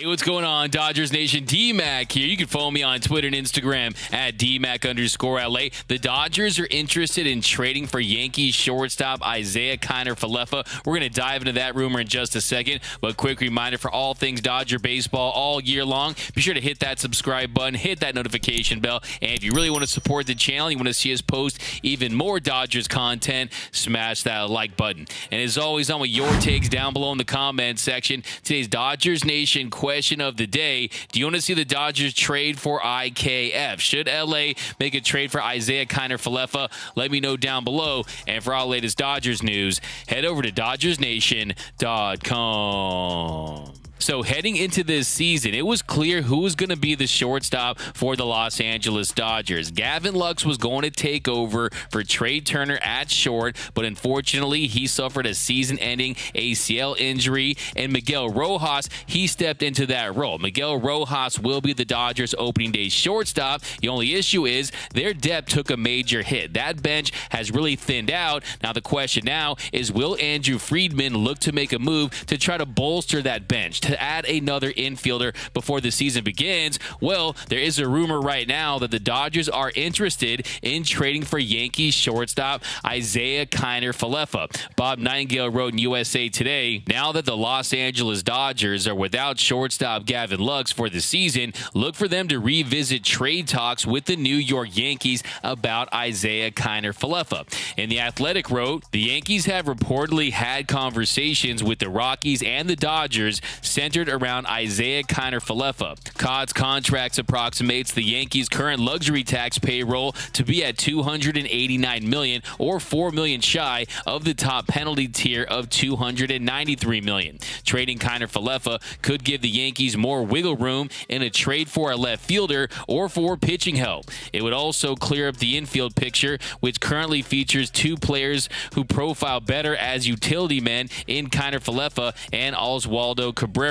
Hey, what's going on, Dodgers Nation? D-Mac here. You can follow me on Twitter and Instagram at DMac_LA. The Dodgers are interested in trading for Yankees shortstop Isiah Kiner-Falefa. We're going to dive into that rumor in just a second. But quick reminder for all things Dodger baseball all year long, be sure to hit that subscribe button, hit that notification bell. And if you really want to support the channel, you want to see us post even more Dodgers content, smash that like button. And as always, I'm with your takes down below in the comment section. Today's Dodgers Nation question of the day: do you want to see the Dodgers trade for IKF? Should LA make a trade for Isiah Kiner-Falefa? Let me know down below. And for all latest Dodgers news, head over to DodgersNation.com. So heading into this season, it was clear who was going to be the shortstop for the Los Angeles Dodgers. Gavin Lux was going to take over for Trey Turner at short, but unfortunately, he suffered a season-ending ACL injury, and Miguel Rojas, he stepped into that role. Miguel Rojas will be the Dodgers' opening day shortstop. The only issue is their depth took a major hit. That bench has really thinned out. Now, the question now is, will Andrew Friedman look to make a move to try to bolster that bench, to add another infielder before the season begins? Well, there is a rumor right now that the Dodgers are interested in trading for Yankees shortstop Isiah Kiner-Falefa. Bob Nightingale wrote in USA Today, now that the Los Angeles Dodgers are without shortstop Gavin Lux for the season, look for them to revisit trade talks with the New York Yankees about Isiah Kiner-Falefa. And The Athletic wrote, the Yankees have reportedly had conversations with the Rockies and the Dodgers centered around Isiah Kiner-Falefa. COD's contracts approximates the Yankees' current luxury tax payroll to be at $289 million, or $4 million shy of the top penalty tier of $293 million. Trading Kiner-Falefa could give the Yankees more wiggle room in a trade for a left fielder or for pitching help. It would also clear up the infield picture, which currently features two players who profile better as utility men in Kiner-Falefa and Oswaldo Cabrera.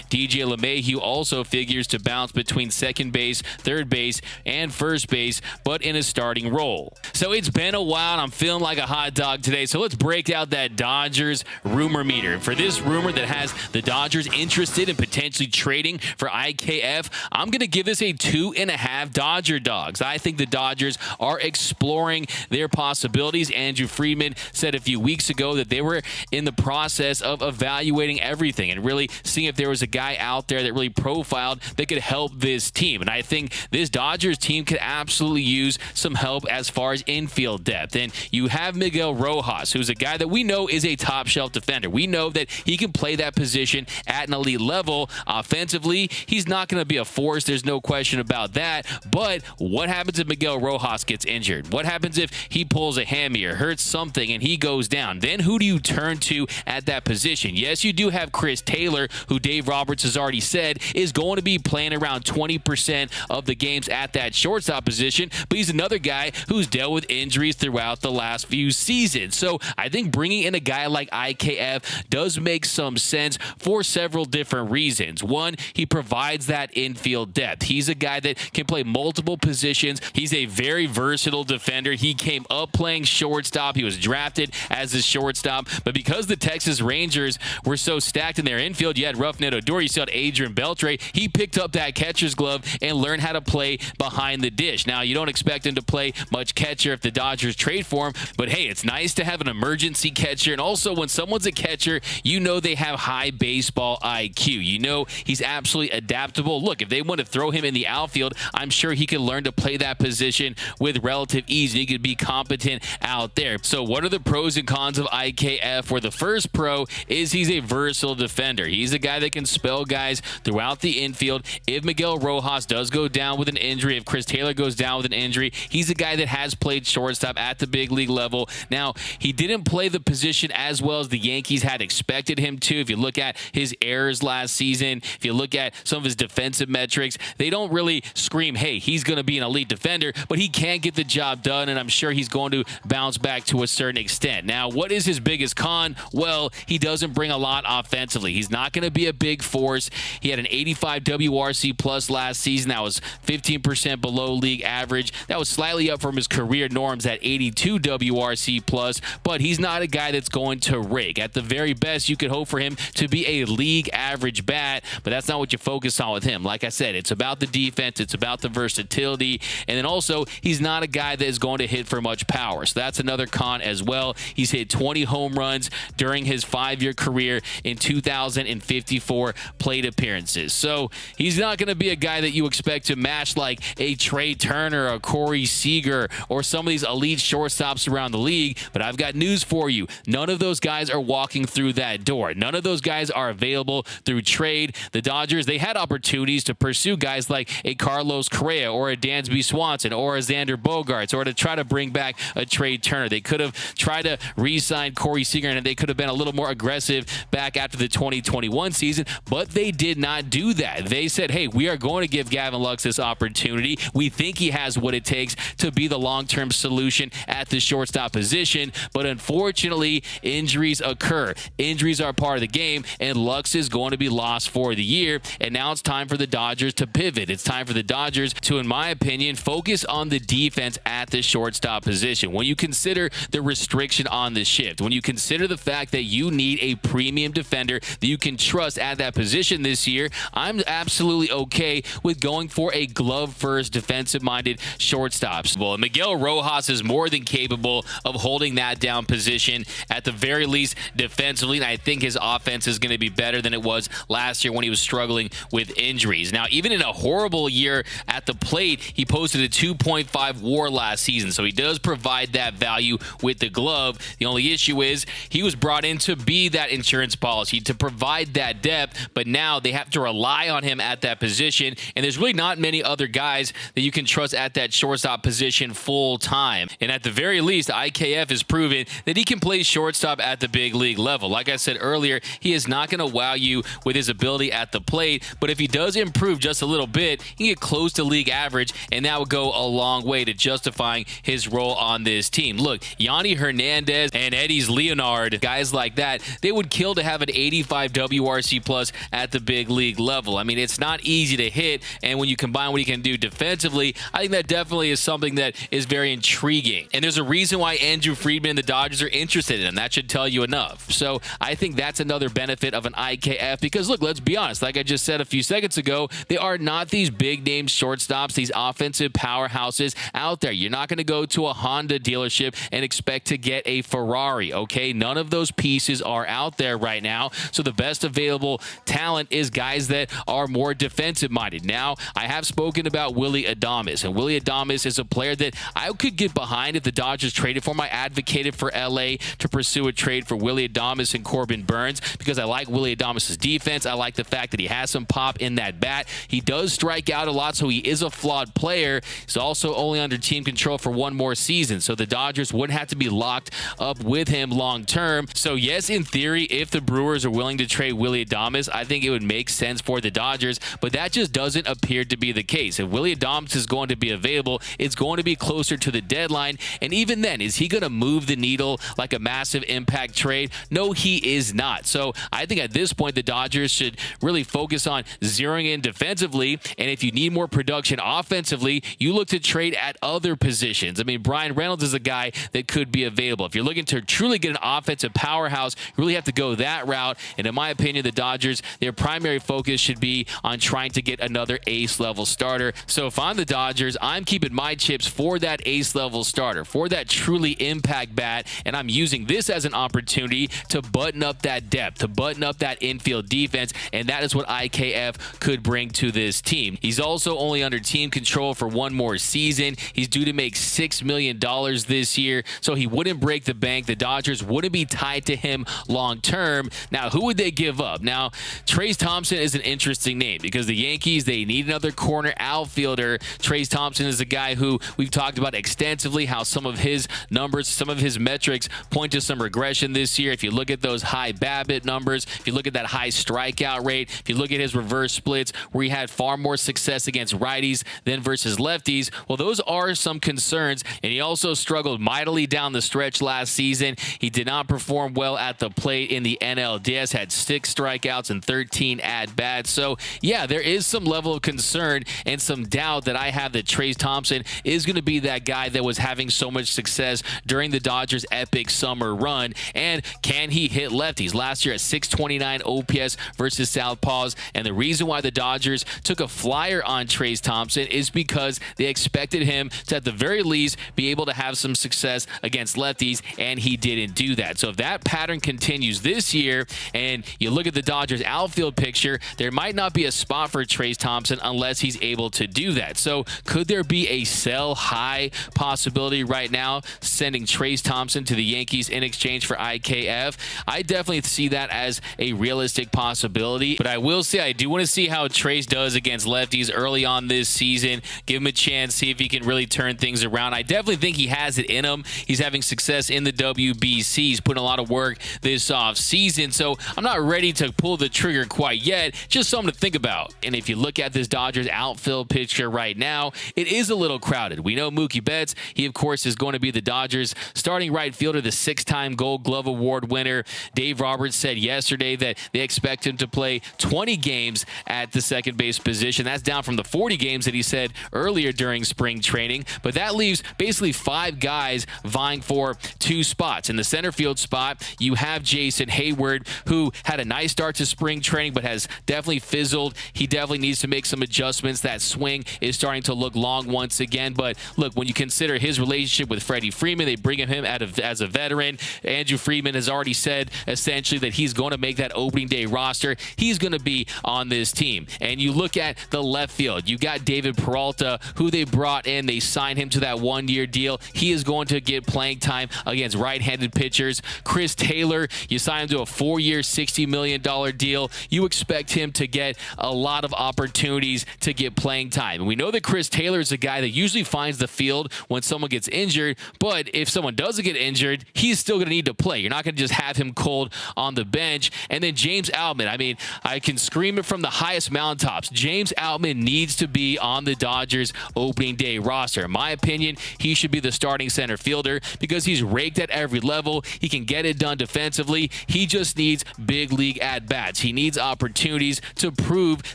DJ LeMahieu also figures to bounce between second base, third base, and first base, but in a starting role. So it's been a while, and I'm feeling like a hot dog today, so let's break out that Dodgers rumor meter. For this rumor that has the Dodgers interested in potentially trading for IKF, I'm going to give this a 2.5 Dodger dogs. I think the Dodgers are exploring their possibilities. Andrew Friedman said a few weeks ago that they were in the process of evaluating everything and really seeing if there was a guy out there that really profiled that could help this team. And I think this Dodgers team could absolutely use some help as far as infield depth. And you have Miguel Rojas, who's a guy that we know is a top shelf defender. We know that he can play that position at an elite level. Offensively, he's not going to be a force. There's no question about that. But what happens if Miguel Rojas gets injured? What happens if he pulls a hammy or hurts something and he goes down? Then who do you turn to at that position? Yes, you do have Chris Taylor, who Dave Roberts has already said is going to be playing around 20% of the games at that shortstop position, but he's another guy who's dealt with injuries throughout the last few seasons. So I think bringing in a guy like IKF does make some sense for several different reasons. One, he provides that infield depth. He's a guy that can play multiple positions. He's a very versatile defender. He came up playing shortstop. He was drafted as a shortstop, but because the Texas Rangers were so stacked in their infield, you had Rougned Odor, you saw Adrian Beltre, he picked up that catcher's glove and learned how to play behind the dish. Now, you don't expect him to play much catcher if the Dodgers trade for him, but hey, it's nice to have an emergency catcher. And also, when someone's a catcher, you know they have high baseball IQ. You know he's absolutely adaptable. Look, if they want to throw him in the outfield, I'm sure he can learn to play that position with relative ease, and he could be competent out there. So what are the pros and cons of IKF? Where the first pro is he's a versatile defender. He's a guy that can spell guys throughout the infield. If Miguel Rojas does go down with an injury, if Chris Taylor goes down with an injury, he's a guy that has played shortstop at the big league level. Now, he didn't play the position as well as the Yankees had expected him to. If you look at his errors last season, if you look at some of his defensive metrics, they don't really scream, hey, he's going to be an elite defender, but he can get the job done, and I'm sure he's going to bounce back to a certain extent. Now, what is his biggest con? Well, he doesn't bring a lot offensively. He's not going to be a big force. He had an 85 WRC plus last season. That was 15% below league average. That was slightly up from his career norms at 82 WRC plus, but he's not a guy that's going to rake. At the very best, you could hope for him to be a league average bat, but that's not what you focus on with him. Like I said, it's about the defense, it's about the versatility, and then also he's not a guy that is going to hit for much power. So that's another con as well. He's hit 20 home runs during his 5-year career in 2,054 plate appearances. So he's not going to be a guy that you expect to match like a Trey Turner, a Corey Seager, or some of these elite shortstops around the league. But I've got news for you. None of those guys are walking through that door. None of those guys are available through trade. The Dodgers, they had opportunities to pursue guys like a Carlos Correa or a Dansby Swanson or a Xander Bogaerts, or to try to bring back a Trey Turner. They could have tried to re-sign Corey Seager, and they could have been a little more aggressive back after the 2021 season, but they did not do that. They said, hey, we are going to give Gavin Lux this opportunity. We think he has what it takes to be the long-term solution at the shortstop position, but unfortunately, injuries occur. Injuries are part of the game, and Lux is going to be lost for the year, and now it's time for the Dodgers to pivot. It's time for the Dodgers to, in my opinion, focus on the defense at the shortstop position. When you consider the restriction on the shift, when you consider the fact that you need a premium defender that you can trust at that position this year, I'm absolutely okay with going for a glove-first, defensive-minded shortstops. Well, Miguel Rojas is more than capable of holding that down position, at the very least defensively, and I think his offense is going to be better than it was last year when he was struggling with injuries. Now, even in a horrible year at the plate, he posted a 2.5 WAR last season, so he does provide that value with the glove. The only issue is he was brought in to be that insurance policy, to provide that depth, but now they have to rely on him at that position, and there's really not many other guys that you can trust at that shortstop position full time. And at the very least, IKF has proven that he can play shortstop at the big league level. Like I said earlier, he is not going to wow you with his ability at the plate, but if he does improve just a little bit, he can get close to league average, and that would go a long way to justifying his role on this team. Look, Yanni Hernandez and Eddie's Leonard, guys like that, they would kill to have an 85 WRC plus at the big league level. I mean, it's not easy to hit, and when you combine what he can do defensively, I think that definitely is something that is very intriguing. And there's a reason why Andrew Friedman and the Dodgers are interested in him. That should tell you enough. So I think that's another benefit of an IKF, because look, let's be honest, like I just said a few seconds ago, they are not these big name shortstops, these offensive powerhouses out there. You're not going to go to a Honda dealership and expect to get a Ferrari, okay? None of those pieces are out there right now. So the best available talent is guys that are more defensive minded. Now, I have spoken about Willy Adames, and Willy Adames is a player that I could get behind if the Dodgers traded for him. I advocated for LA to pursue a trade for Willy Adames and Corbin Burns because I like Willy Adames' defense. I like the fact that he has some pop in that bat. He does strike out a lot, so he is a flawed player. He's also only under team control for one more season, so the Dodgers wouldn't have to be locked up with him long term. So yes, in theory, if the Brewers are willing to trade Willy Adames, I think it would make sense for the Dodgers, but that just doesn't appear to be the case. If Willy Adames is going to be available, it's going to be closer to the deadline, and even then, is he going to move the needle like a massive impact trade? No, he is not. So I think at this point, the Dodgers should really focus on zeroing in defensively, and if you need more production offensively, you look to trade at other positions. I mean, Brian Reynolds is a guy that could be available. If you're looking to truly get an offensive powerhouse, you really have to go that route, and in my opinion, the Dodgers, their primary focus should be on trying to get another ace-level starter. So if I'm the Dodgers, I'm keeping my chips for that ace-level starter, for that truly impact bat, and I'm using this as an opportunity to button up that depth, to button up that infield defense, and that is what IKF could bring to this team. He's also only under team control for one more season. He's due to make $6 million this year, so he wouldn't break the bank. The Dodgers wouldn't be tied to him long term. Now, who would they give up? Now, Trayce Thompson is an interesting name because the Yankees, they need another corner outfielder. Trayce Thompson is a guy who we've talked about extensively, how some of his numbers, some of his metrics point to some regression this year. If you look at those high BABIP numbers, if you look at that high strikeout rate, if you look at his reverse splits where he had far more success against righties than versus lefties, well, those are some concerns, and he also struggled mightily down the stretch last season. He did not perform well at the plate in the NLDS, had 6 strikeouts strikeouts and 13 at-bats. So, yeah, there is some level of concern and some doubt that I have that Trayce Thompson is going to be that guy that was having so much success during the Dodgers' epic summer run. And can he hit lefties? Last year at 629 OPS versus Southpaws. And the reason why the Dodgers took a flyer on Trayce Thompson is because they expected him to, at the very least, be able to have some success against lefties, and he didn't do that. So if that pattern continues this year, and you look at the Dodgers outfield picture, there might not be a spot for Trayce Thompson unless he's able to do that. So could there be a sell high possibility right now, sending Trayce Thompson to the Yankees in exchange for IKF? I definitely see that as a realistic possibility, but I will say I do want to see how Trayce does against lefties early on this season. Give him a chance, see if he can really turn things around. I definitely think he has it in him. He's having success in the WBC. He's putting a lot of work this offseason, so I'm not ready to pull the trigger quite yet. Just something to think about. And if you look at this Dodgers outfield picture right now, it is a little crowded. We know Mookie Betts, he of course is going to be the Dodgers starting right fielder, the 6-time Gold Glove Award winner. Dave Roberts said yesterday that they expect him to play 20 games at the second base position. That's down from the 40 games that he said earlier during spring training, but that leaves basically 5 guys vying for 2 spots. In the center field spot, you have Jason Hayward, who had a nice start to spring training but has definitely fizzled. He definitely needs to make some adjustments. That swing is starting to look long once again, but look, when you consider his relationship with Freddie Freeman, they bring him as a veteran. Andrew Friedman has already said essentially that he's going to make that opening day roster. He's going to be on this team. And you look at the left field, you got David Peralta, who they brought in. They signed him to that 1-year deal. He is going to get playing time against right-handed pitchers. Chris Taylor, you sign him to a 4-year, $60 million deal. You expect him to get a lot of opportunities to get playing time. And we know that Chris Taylor is a guy that usually finds the field when someone gets injured, but if someone doesn't get injured, he's still going to need to play. You're not going to just have him cold on the bench. And then James Outman, I mean, I can scream it from the highest mountaintops. James Outman needs to be on the Dodgers opening day roster. In my opinion, he should be the starting center fielder because he's raked at every level. He can get it done defensively. He just needs big league at-bats. He needs opportunities to prove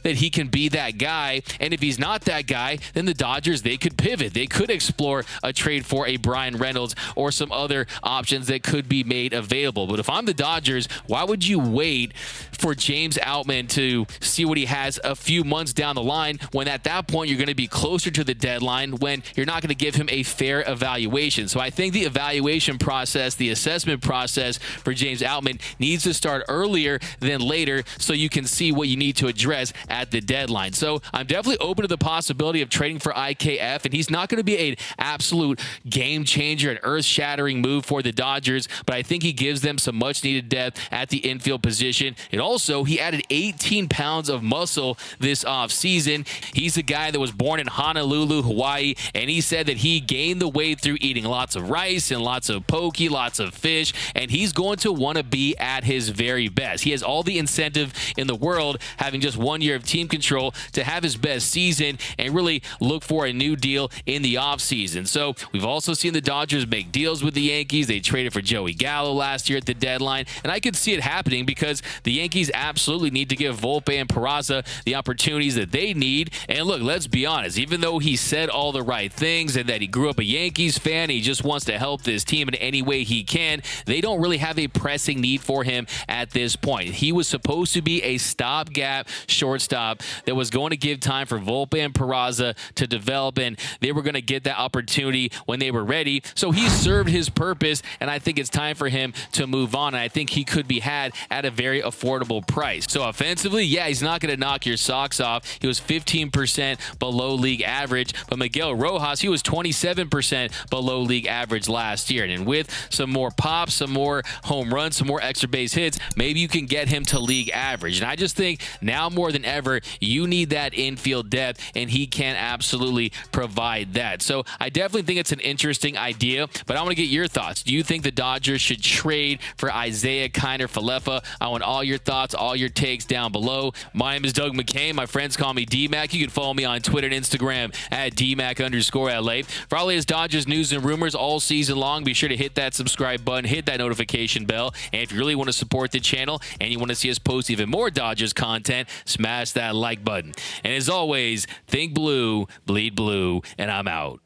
that he can be that guy. And if he's not that guy, then the Dodgers, they could pivot. They could explore a trade for a Brian Reynolds or some other options that could be made available. But if I'm the Dodgers, why would you wait for James Outman to see what he has a few months down the line when at that point you're going to be closer to the deadline, when you're not going to give him a fair evaluation? So I think the evaluation process, the assessment process for James Outman needs to start earlier than later so you can see what you need to address at the deadline. So I'm definitely open to the possibility of trading for IKF, and he's not going to be an absolute game changer, an earth-shattering move for the Dodgers, but I think he gives them some much-needed depth at the infield position. And also, he added 18 pounds of muscle this offseason. He's a guy that was born in Honolulu, Hawaii, and he said that he gained the weight through eating lots of rice and lots of poke, lots of fish, and he's going to want to be at his very best. He has all the incentive in the world, having just 1 year of team control, to have his best season and really look for a new deal in the offseason. So we've also seen the Dodgers make deals with the Yankees. They traded for Joey Gallo last year at the deadline, and I could see it happening because the Yankees absolutely need to give Volpe and Peraza the opportunities that they need. And look, let's be honest, even though he said all the right things and that he grew up a Yankees fan, he just wants to help this team in any way he can, they don't really have a pressing need for him at this point. He was supposed to be a stopgap shortstop that was going to give time for Volpe and Peraza to develop, and they were going to get that opportunity when they were ready. So he served his purpose, and I think it's time for him to move on, and I think he could be had at a very affordable price. So offensively, yeah, he's not going to knock your socks off. He was 15% below league average, but Miguel Rojas, he was 27% below league average last year. And with some more pops, some more home runs, some more extra base hits, maybe you can get him to league average. And I just think now more than ever, you need that infield depth, and he can absolutely provide that. So I definitely think it's an interesting idea, but I want to get your thoughts. Do you think the Dodgers should trade for Isiah Kiner-Falefa? I want all your thoughts, all your takes down below. My name is Doug McCain. My friends call me D-Mac. You can follow me on Twitter and Instagram at DMac_LA. For all latest Dodgers news and rumors all season long, be sure to hit that subscribe button, hit that notification bell, and if you really want to support the channel and you want want to see us post even more Dodgers content, smash that like button. And as always, think blue, bleed blue, and I'm out.